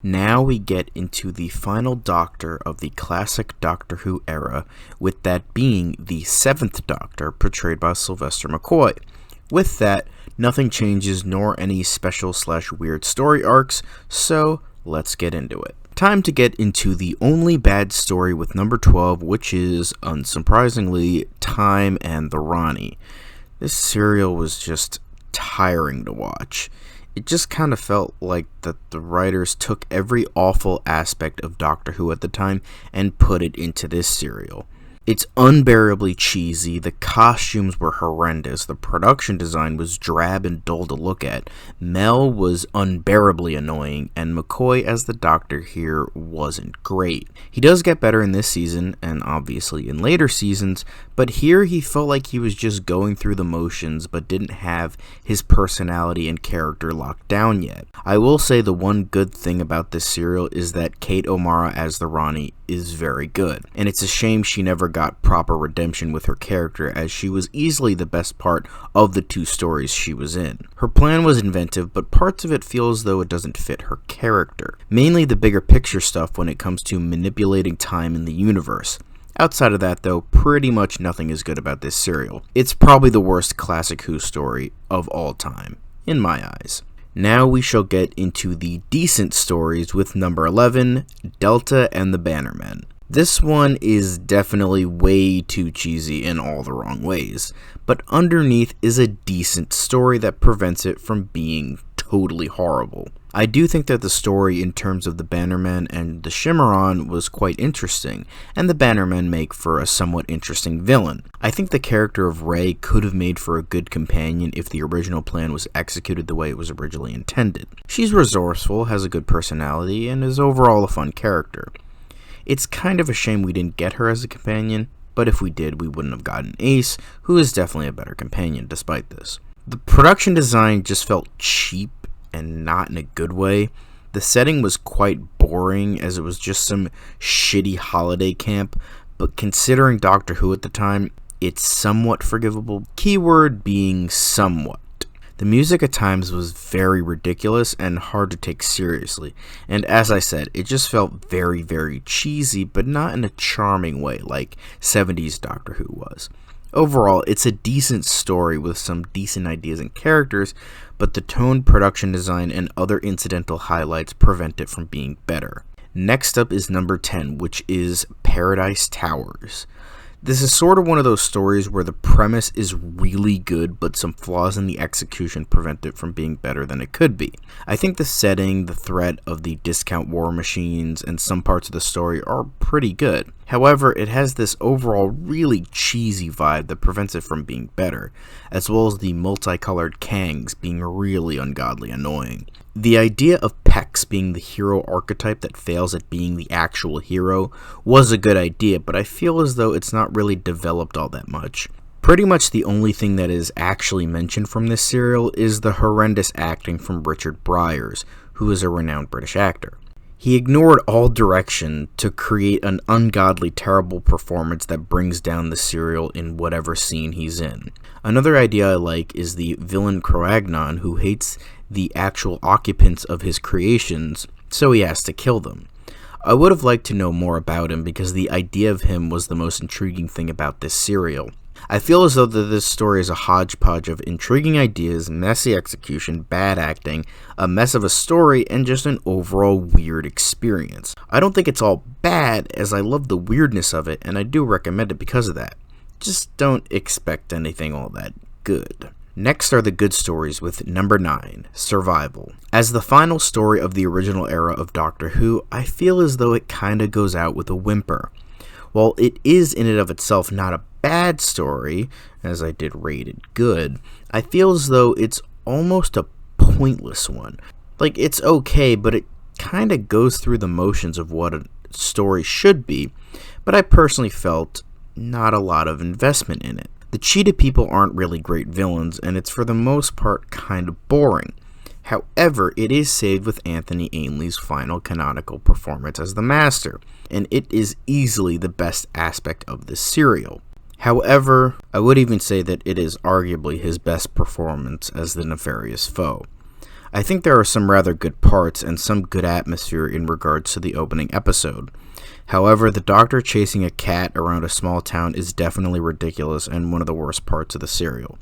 Now we get into the final Doctor of the classic Doctor Who era, with that being the 7th Doctor, portrayed by Sylvester McCoy. With that, nothing changes nor any special/weird story arcs, so let's get into it. Time to get into the only bad story with number 12, which is, unsurprisingly, Time and the Rani. This serial was just tiring to watch. It just kind of felt like that the writers took every awful aspect of Doctor Who at the time and put it into this serial. It's unbearably cheesy, the costumes were horrendous, the production design was drab and dull to look at, Mel was unbearably annoying, and McCoy as the Doctor here wasn't great. He does get better in this season, and obviously in later seasons, but here he felt like he was just going through the motions but didn't have his personality and character locked down yet. I will say the one good thing about this serial is that Kate O'Mara as the Rani is very good, and it's a shame she never got proper redemption with her character, as she was easily the best part of the two stories she was in. Her plan was inventive, but parts of it feel as though it doesn't fit her character. Mainly the bigger picture stuff when it comes to manipulating time in the universe. Outside of that, though, pretty much nothing is good about this serial. It's probably the worst classic Who story of all time, in my eyes. Now we shall get into the decent stories with number 11, Delta and the Bannermen. This one is definitely way too cheesy in all the wrong ways, but underneath is a decent story that prevents it from being totally horrible. I do think that the story in terms of the Bannermen and the Shimmeron was quite interesting, and the Bannermen make for a somewhat interesting villain. I think the character of Ray could have made for a good companion if the original plan was executed the way it was originally intended. She's resourceful, has a good personality, and is overall a fun character. It's kind of a shame we didn't get her as a companion, but if we did, we wouldn't have gotten Ace, who is definitely a better companion despite this. The production design just felt cheap and not in a good way. The setting was quite boring, as it was just some shitty holiday camp, but considering Doctor Who at the time, it's somewhat forgivable, keyword being somewhat. The music at times was very ridiculous and hard to take seriously, and as I said, it just felt very, very cheesy, but not in a charming way like 70s Doctor Who was. Overall, it's a decent story with some decent ideas and characters, but the tone, production design, and other incidental highlights prevent it from being better. Next up is number 10, which is Paradise Towers. This is sort of one of those stories where the premise is really good, but some flaws in the execution prevent it from being better than it could be. I think the setting, the threat of the discount war machines, and some parts of the story are pretty good. However, it has this overall really cheesy vibe that prevents it from being better, as well as the multicolored Kangs being really ungodly annoying. The idea of Pex being the hero archetype that fails at being the actual hero was a good idea, but I feel as though it's not really developed all that much. Pretty much the only thing that is actually mentioned from this serial is the horrendous acting from Richard Briers, who is a renowned British actor. He ignored all direction to create an ungodly terrible performance that brings down the serial in whatever scene he's in. Another idea I like is the villain Cro-Agnon, who hates the actual occupants of his creations, so he has to kill them. I would have liked to know more about him because the idea of him was the most intriguing thing about this serial. I feel as though that this story is a hodgepodge of intriguing ideas, messy execution, bad acting, a mess of a story, and just an overall weird experience. I don't think it's all bad, as I love the weirdness of it, and I do recommend it because of that. Just don't expect anything all that good. Next are the good stories with number 9, Survival. As the final story of the original era of Doctor Who, I feel as though it kinda goes out with a whimper. While it is in and of itself not a bad story, as I did rate it good, I feel as though it's almost a pointless one. Like, it's okay, but it kinda goes through the motions of what a story should be, but I personally felt not a lot of investment in it. The cheetah people aren't really great villains, and it's for the most part kind of boring. However, it is saved with Anthony Ainley's final canonical performance as the Master, and it is easily the best aspect of this serial. However, I would even say that it is arguably his best performance as the nefarious foe. I think there are some rather good parts and some good atmosphere in regards to the opening episode. However, the Doctor chasing a cat around a small town is definitely ridiculous and one of the worst parts of the serial.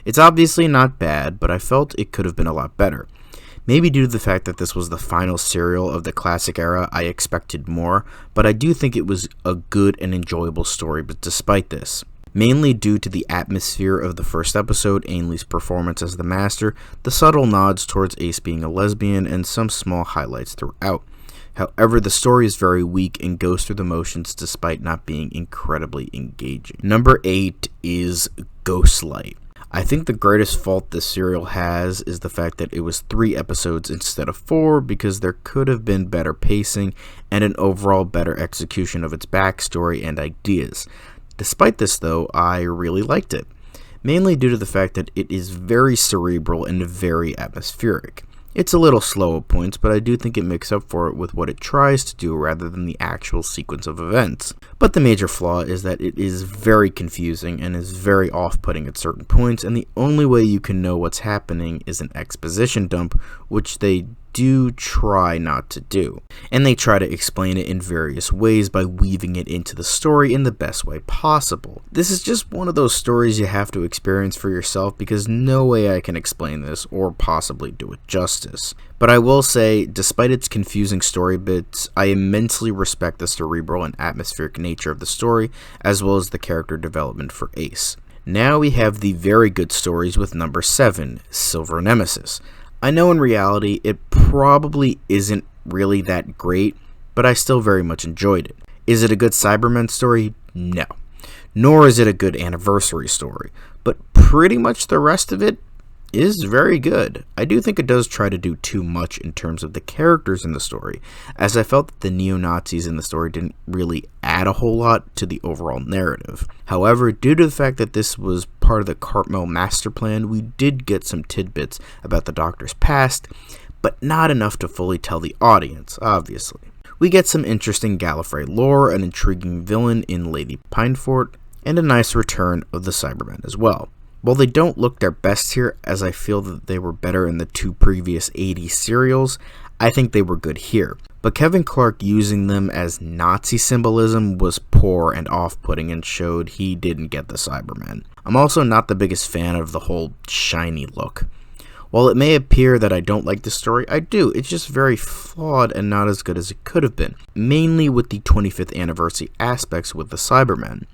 It's obviously not bad, but I felt it could have been a lot better. Maybe due to the fact that this was the final serial of the classic era, I expected more, but I do think it was a good and enjoyable story, but despite this. Mainly due to the atmosphere of the first episode, Ainley's performance as the Master, the subtle nods towards Ace being a lesbian, and some small highlights throughout. However, the story is very weak and goes through the motions despite not being incredibly engaging. Number 8 is Ghostlight. I think the greatest fault this serial has is the fact that it was 3 episodes instead of 4 because there could have been better pacing and an overall better execution of its backstory and ideas. Despite this though, I really liked it, mainly due to the fact that it is very cerebral and very atmospheric. It's a little slow at points, but I do think it makes up for it with what it tries to do rather than the actual sequence of events. But the major flaw is that it is very confusing and is very off-putting at certain points, and the only way you can know what's happening is an exposition dump, which they do try not to do. And they try to explain it in various ways by weaving it into the story in the best way possible. This is just one of those stories you have to experience for yourself because no way I can explain this or possibly do it justice. But I will say, despite its confusing story bits, I immensely respect the cerebral and atmospheric nature of the story, as well as the character development for Ace. Now we have the very good stories with number 7, Silver Nemesis. I know in reality it probably isn't really that great, but I still very much enjoyed it. Is it a good Cybermen story? No. Nor is it a good anniversary story, but pretty much the rest of it is very good. I do think it does try to do too much in terms of the characters in the story, as I felt that the neo-Nazis in the story didn't really add a whole lot to the overall narrative. However, due to the fact that this was part of the Cartmel master plan, we did get some tidbits about the Doctor's past, but not enough to fully tell the audience, obviously. We get some interesting Gallifrey lore, an intriguing villain in Lady Pinefort, and a nice return of the Cybermen as well. While they don't look their best here, as I feel that they were better in the 2 previous 80s serials, I think they were good here. But Kevin Clark using them as Nazi symbolism was poor and off-putting and showed he didn't get the Cybermen. I'm also not the biggest fan of the whole shiny look. While it may appear that I don't like the story, I do. It's just very flawed and not as good as it could have been, mainly with the 25th anniversary aspects with the Cybermen.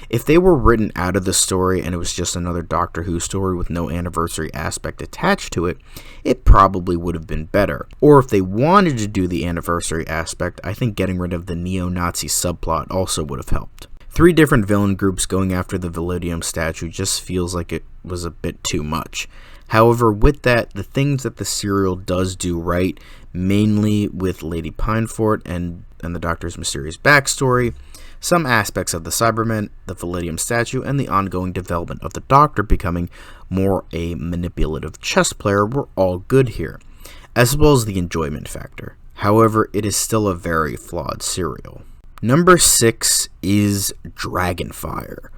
If they were written out of the story and it was just another Doctor Who story with no anniversary aspect attached to it, it probably would have been better. Or if they wanted to do the anniversary aspect, I think getting rid of the neo-Nazi subplot also would have helped. 3 different villain groups going after the Validium statue just feels like it was a bit too much. However, with that, the things that the serial does do right, mainly with Lady Pinefort and the Doctor's mysterious backstory, some aspects of the Cybermen, the Validium statue, and the ongoing development of the Doctor becoming more a manipulative chess player were all good here, as well as the enjoyment factor. However, it is still a very flawed serial. Number 6 is Dragonfire.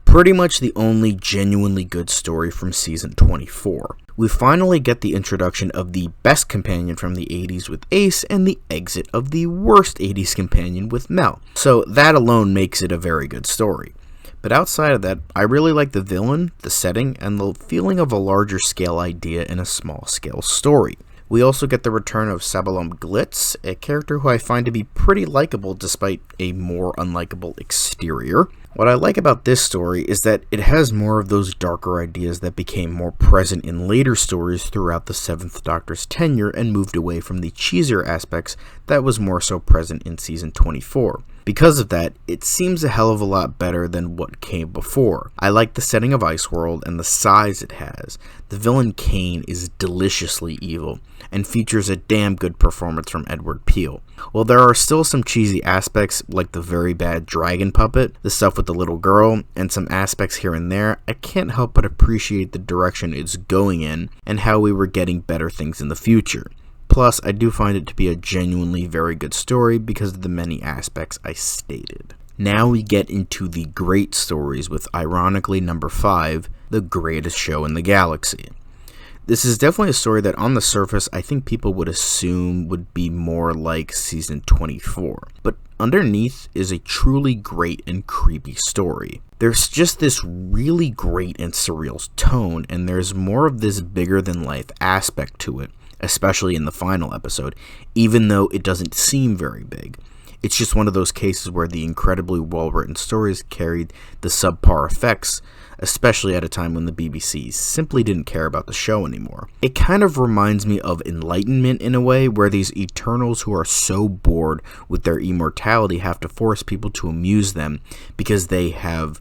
Pretty much the only genuinely good story from season 24. We finally get the introduction of the best companion from the 80s with Ace and the exit of the worst 80s companion with Mel. So that alone makes it a very good story. But outside of that, I really like the villain, the setting, and the feeling of a larger scale idea in a small scale story. We also get the return of Sabalom Glitz, a character who I find to be pretty likable despite a more unlikable exterior. What I like about this story is that it has more of those darker ideas that became more present in later stories throughout the 7th Doctor's tenure and moved away from the cheesier aspects that was more so present in season 24. Because of that, it seems a hell of a lot better than what came before. I like the setting of Iceworld and the size it has. The villain Kane is deliciously evil, and features a damn good performance from Edward Peel. While there are still some cheesy aspects, like the very bad dragon puppet, the stuff with the little girl, and some aspects here and there, I can't help but appreciate the direction it's going in, and how we were getting better things in the future. Plus, I do find it to be a genuinely very good story because of the many aspects I stated. Now we get into the great stories with, ironically, number 5, The Greatest Show in the Galaxy. This is definitely a story that on the surface I think people would assume would be more like season 24, but underneath is a truly great and creepy story. There's just this really great and surreal tone, and there's more of this bigger than life aspect to it, especially in the final episode, even though it doesn't seem very big. It's just one of those cases where the incredibly well-written stories carried the subpar effects, especially at a time when the BBC simply didn't care about the show anymore. It kind of reminds me of Enlightenment in a way, where these Eternals who are so bored with their immortality have to force people to amuse them because they have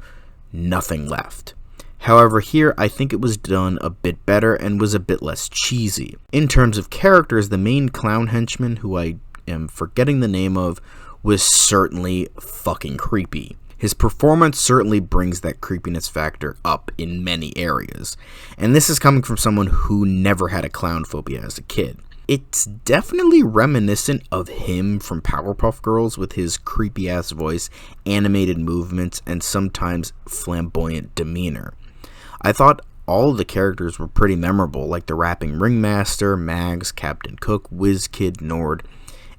nothing left. However, here I think it was done a bit better and was a bit less cheesy. In terms of characters, the main clown henchman, who I am forgetting the name of, was certainly fucking creepy. His performance certainly brings that creepiness factor up in many areas, and this is coming from someone who never had a clown phobia as a kid. It's definitely reminiscent of him from Powerpuff Girls with his creepy ass voice, animated movements, and sometimes flamboyant demeanor. I thought all of the characters were pretty memorable, like the rapping ringmaster, Mags, Captain Cook, WizKid, Nord,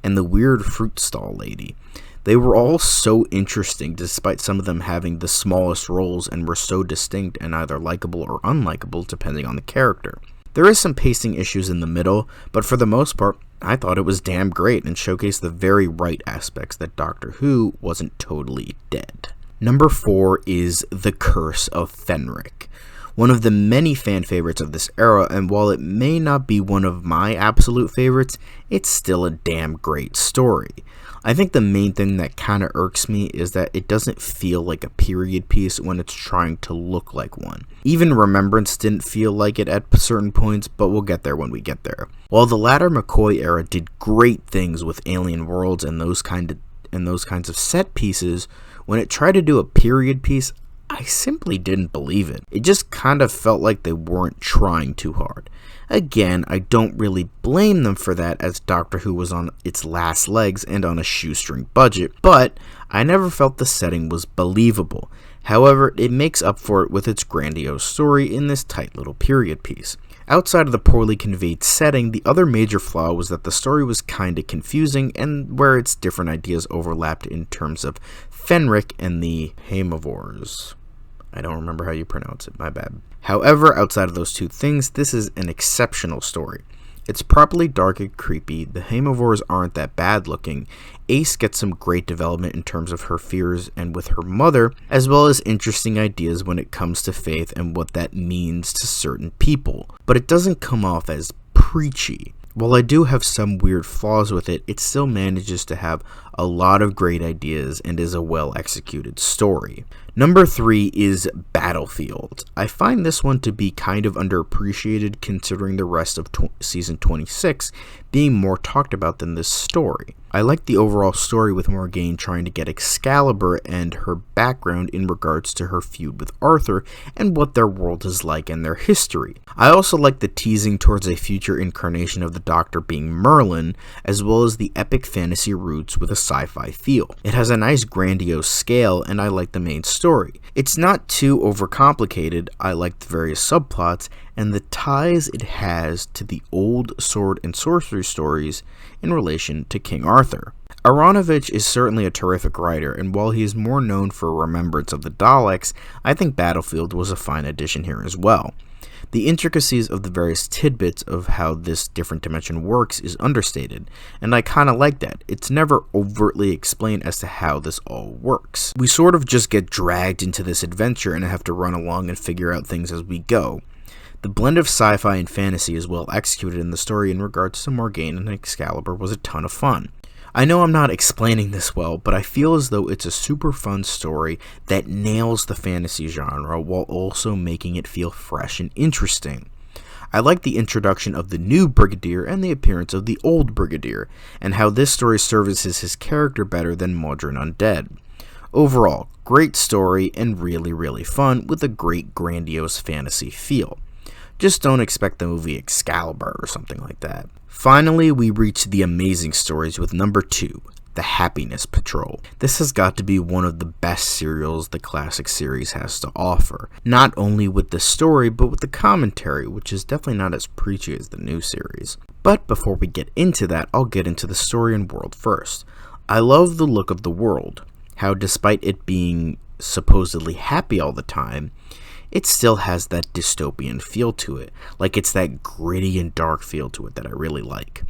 and the weird fruit stall lady. They were all so interesting despite some of them having the smallest roles and were so distinct and either likable or unlikable depending on the character. There is some pacing issues in the middle, but for the most part, I thought it was damn great and showcased the very right aspects that Doctor Who wasn't totally dead. Number 4 is The Curse of Fenric. One of the many fan favorites of this era, and while it may not be one of my absolute favorites, it's still a damn great story. I think the main thing that kinda irks me is that it doesn't feel like a period piece when it's trying to look like one. Even Remembrance didn't feel like it at certain points, but we'll get there when we get there. While the latter McCoy era did great things with alien worlds and those kinds of set pieces, when it tried to do a period piece, I simply didn't believe it. It just kind of felt like they weren't trying too hard. Again, I don't really blame them for that, as Doctor Who was on its last legs and on a shoestring budget, but I never felt the setting was believable. However, it makes up for it with its grandiose story in this tight little period piece. Outside of the poorly conveyed setting, the other major flaw was that the story was kinda confusing and where its different ideas overlapped in terms of Fenric and the Haemovores. I don't remember how you pronounce it, my bad. However, outside of those two things, this is an exceptional story. It's properly dark and creepy, the Haemovores aren't that bad looking, Ace gets some great development in terms of her fears and with her mother, as well as interesting ideas when it comes to faith and what that means to certain people, but it doesn't come off as preachy. While I do have some weird flaws with it, it still manages to have a lot of great ideas and is a well-executed story. Number 3 is Battlefield. I find this one to be kind of underappreciated considering the rest of season 26 being more talked about than this story. I like the overall story with Morgaine trying to get Excalibur and her background in regards to her feud with Arthur and what their world is like and their history. I also like the teasing towards a future incarnation of the Doctor being Merlin, as well as the epic fantasy roots with a sci-fi feel. It has a nice grandiose scale and I like the main story. It's not too overcomplicated, I like the various subplots and the ties it has to the old sword and sorcery stories in relation to King Arthur. Aronovich is certainly a terrific writer, and while he is more known for Remembrance of the Daleks, I think Battlefield was a fine addition here as well. The intricacies of the various tidbits of how this different dimension works is understated, and I kinda like that. It's never overtly explained as to how this all works. We sort of just get dragged into this adventure and have to run along and figure out things as we go. The blend of sci-fi and fantasy is well executed in the story in regards to Morgaine and Excalibur was a ton of fun. I know I'm not explaining this well, but I feel as though it's a super fun story that nails the fantasy genre while also making it feel fresh and interesting. I like the introduction of the new Brigadier and the appearance of the old Brigadier, and how this story services his character better than Modern Undead. Overall, great story and really fun with a great grandiose fantasy feel. Just don't expect the movie Excalibur or something like that. Finally, we reach the amazing stories with number 2, the Happiness Patrol. This has got to be one of the best serials the classic series has to offer, not only with the story, but with the commentary, which is definitely not as preachy as the new series. But before we get into that, I'll get into the story and world first. I love the look of the world, how despite it being supposedly happy all the time, it still has that dystopian feel to it, like it's that gritty and dark feel to it that I really like.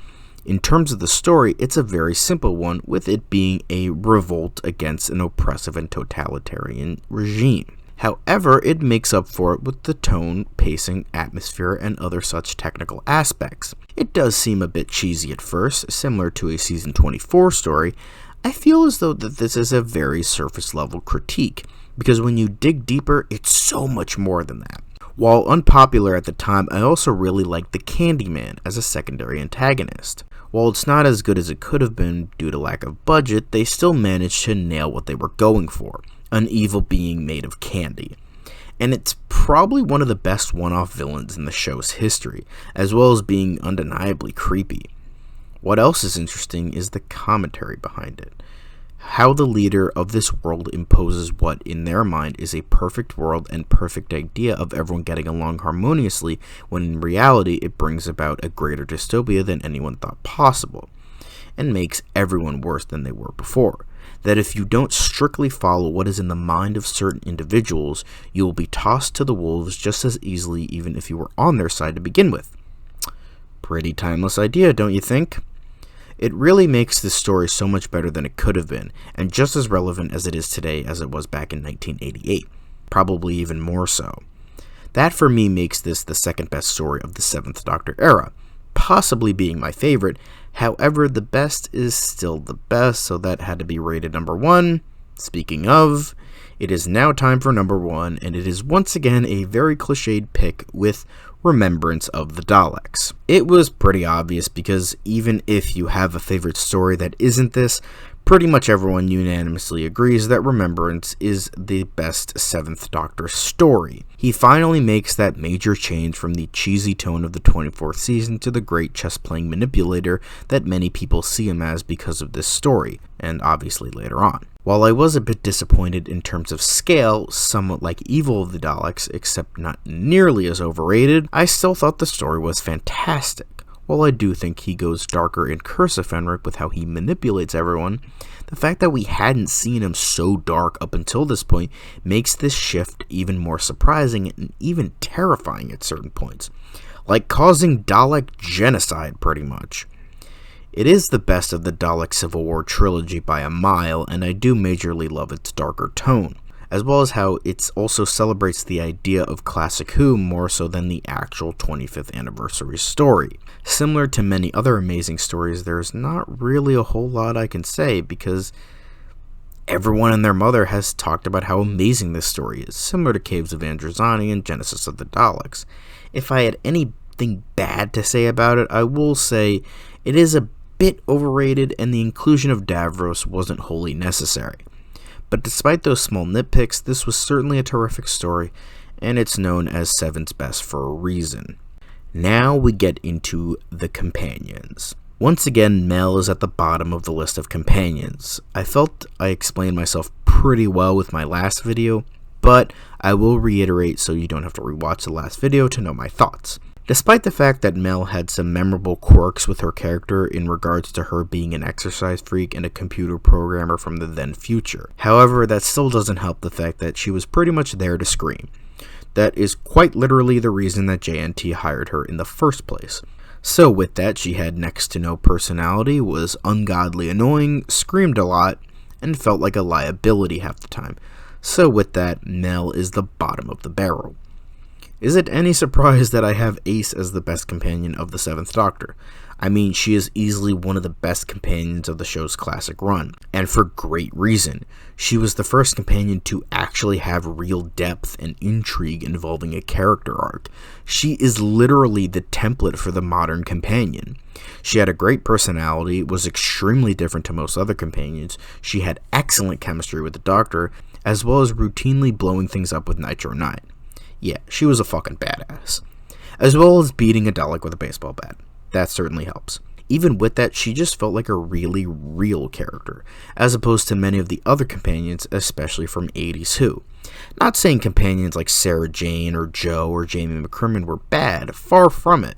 In terms of the story, it's a very simple one, with it being a revolt against an oppressive and totalitarian regime. However, it makes up for it with the tone, pacing, atmosphere, and other such technical aspects. It does seem a bit cheesy at first, similar to a season 24 story. I feel as though that this is a very surface level critique, because when you dig deeper, it's so much more than that. While unpopular at the time, I also really liked the Candyman as a secondary antagonist. While it's not as good as it could have been due to lack of budget, they still managed to nail what they were going for, an evil being made of candy. And it's probably one of the best one-off villains in the show's history, as well as being undeniably creepy. What else is interesting is the commentary behind it. How the leader of this world imposes what, in their mind, is a perfect world and perfect idea of everyone getting along harmoniously, when in reality it brings about a greater dystopia than anyone thought possible, and makes everyone worse than they were before. That if you don't strictly follow what is in the mind of certain individuals, you will be tossed to the wolves just as easily, even if you were on their side to begin with. Pretty timeless idea, don't you think? It really makes this story so much better than it could have been, and just as relevant as it is today as it was back in 1988, probably even more so. That for me makes this the second best story of the 7th Doctor era, possibly being my favorite. However, the best is still the best, so that had to be rated number 1. Speaking of, it is now time for number 1, and it is once again a very cliched pick with Remembrance of the Daleks. It was pretty obvious, because even if you have a favorite story that isn't this, pretty much everyone unanimously agrees that Remembrance is the best 7th Doctor story. He finally makes that major change from the cheesy tone of the 24th season to the great chess-playing manipulator that many people see him as because of this story, and obviously later on. While I was a bit disappointed in terms of scale, somewhat like Evil of the Daleks, except not nearly as overrated, I still thought the story was fantastic. While I do think he goes darker in Curse of Fenric with how he manipulates everyone, the fact that we hadn't seen him so dark up until this point makes this shift even more surprising and even terrifying at certain points, like causing Dalek genocide pretty much. It is the best of the Dalek Civil War trilogy by a mile, and I do majorly love its darker tone, as well as how it also celebrates the idea of Classic Who more so than the actual 25th anniversary story. Similar to many other amazing stories, there's not really a whole lot I can say, because everyone and their mother has talked about how amazing this story is, similar to Caves of Androzani and Genesis of the Daleks. If I had anything bad to say about it, I will say it is a bit overrated, and the inclusion of Davros wasn't wholly necessary. But despite those small nitpicks, this was certainly a terrific story, and it's known as Seven's best for a reason. Now we get into the companions. Once again, Mel is at the bottom of the list of companions. I felt I explained myself pretty well with my last video, but I will reiterate so you don't have to rewatch the last video to know my thoughts. Despite the fact that Mel had some memorable quirks with her character in regards to her being an exercise freak and a computer programmer from the then future. However, that still doesn't help the fact that she was pretty much there to scream. That is quite literally the reason that JNT hired her in the first place. So with that, she had next to no personality, was ungodly annoying, screamed a lot, and felt like a liability half the time. So with that, Mel is the bottom of the barrel. Is it any surprise that I have Ace as the best companion of the 7th Doctor? I mean, she is easily one of the best companions of the show's classic run, and for great reason. She was the first companion to actually have real depth and intrigue involving a character arc. She is literally the template for the modern companion. She had a great personality, was extremely different to most other companions, she had excellent chemistry with the Doctor, as well as routinely blowing things up with Nitro 9. Yeah, she was a fucking badass. As well as beating a Dalek with a baseball bat. That certainly helps. Even with that, she just felt like a really real character, as opposed to many of the other companions, especially from 80s Who. Not saying companions like Sarah Jane or Jo or Jamie McCrimmon were bad, far from it.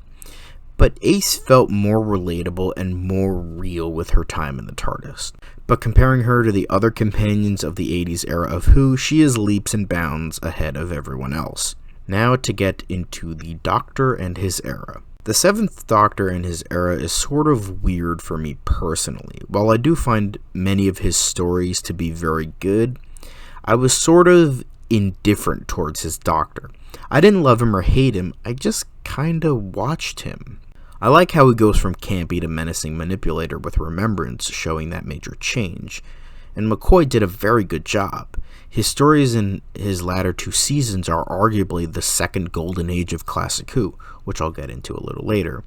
But Ace felt more relatable and more real with her time in the TARDIS. But comparing her to the other companions of the 80s era of Who, she is leaps and bounds ahead of everyone else. Now to get into the Doctor and his era. The 7th Doctor and his era is sort of weird for me personally. While I do find many of his stories to be very good, I was sort of indifferent towards his Doctor. I didn't love him or hate him, I just kinda watched him. I like how he goes from campy to menacing manipulator with Remembrance, showing that major change. And McCoy did a very good job. His stories in his latter 2 seasons are arguably the second golden age of Classic Who, which I'll get into a little later.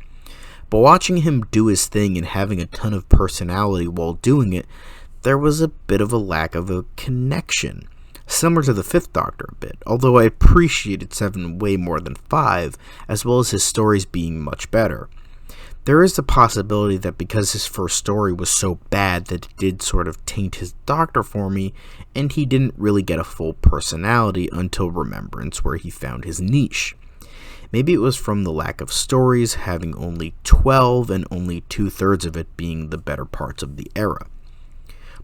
But watching him do his thing and having a ton of personality while doing it, there was a bit of a lack of a connection. Similar to the 5th Doctor a bit, although I appreciated 7 way more than 5, as well as his stories being much better. There is the possibility that because his first story was so bad that it did sort of taint his Doctor for me, and he didn't really get a full personality until Remembrance, where he found his niche. Maybe it was from the lack of stories, having only 12 and only 2/3 of it being the better parts of the era.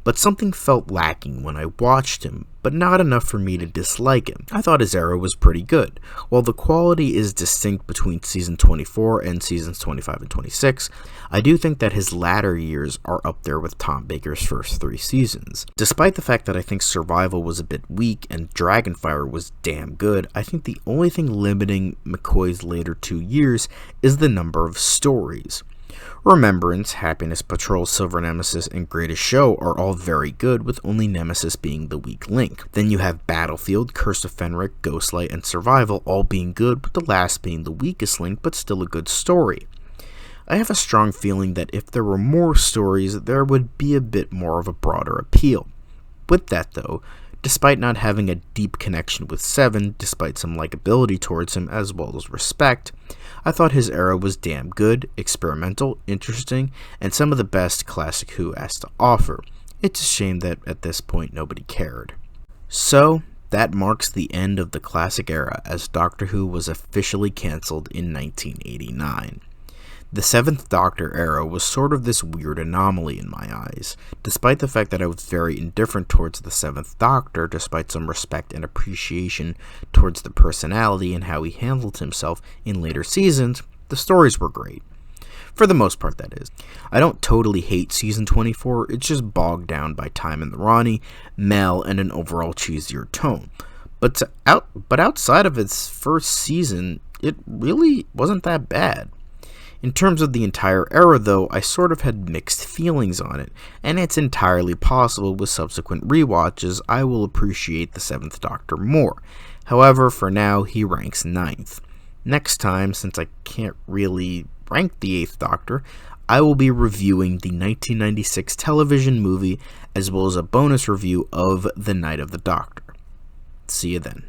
But something felt lacking when I watched him, but not enough for me to dislike him. I thought his era was pretty good. While the quality is distinct between season 24 and seasons 25 and 26, I do think that his latter years are up there with Tom Baker's first 3 seasons. Despite the fact that I think Survival was a bit weak and Dragonfire was damn good, I think the only thing limiting McCoy's later 2 years is the number of stories. Remembrance, Happiness Patrol, Silver Nemesis, and Greatest Show are all very good, with only Nemesis being the weak link. Then you have Battlefield, Curse of Fenric, Ghostlight, and Survival all being good, with the last being the weakest link, but still a good story. I have a strong feeling that if there were more stories, there would be a bit more of a broader appeal. With that though, despite not having a deep connection with 7, despite some likability towards him as well as respect, I thought his era was damn good, experimental, interesting, and some of the best Classic Who has to offer. It's a shame that at this point nobody cared. So, that marks the end of the Classic era, as Doctor Who was officially cancelled in 1989. The 7th Doctor era was sort of this weird anomaly in my eyes. Despite the fact that I was very indifferent towards the 7th Doctor, despite some respect and appreciation towards the personality and how he handled himself in later seasons, the stories were great. For the most part, that is. I don't totally hate season 24, it's just bogged down by time in the Ronnie, Mel, and an overall cheesier tone. But outside of its first season, it really wasn't that bad. In terms of the entire era though, I sort of had mixed feelings on it, and it's entirely possible with subsequent rewatches I will appreciate the 7th Doctor more. However, for now, he ranks 9th. Next time, since I can't really rank the 8th Doctor, I will be reviewing the 1996 television movie, as well as a bonus review of The Night of the Doctor. See you then.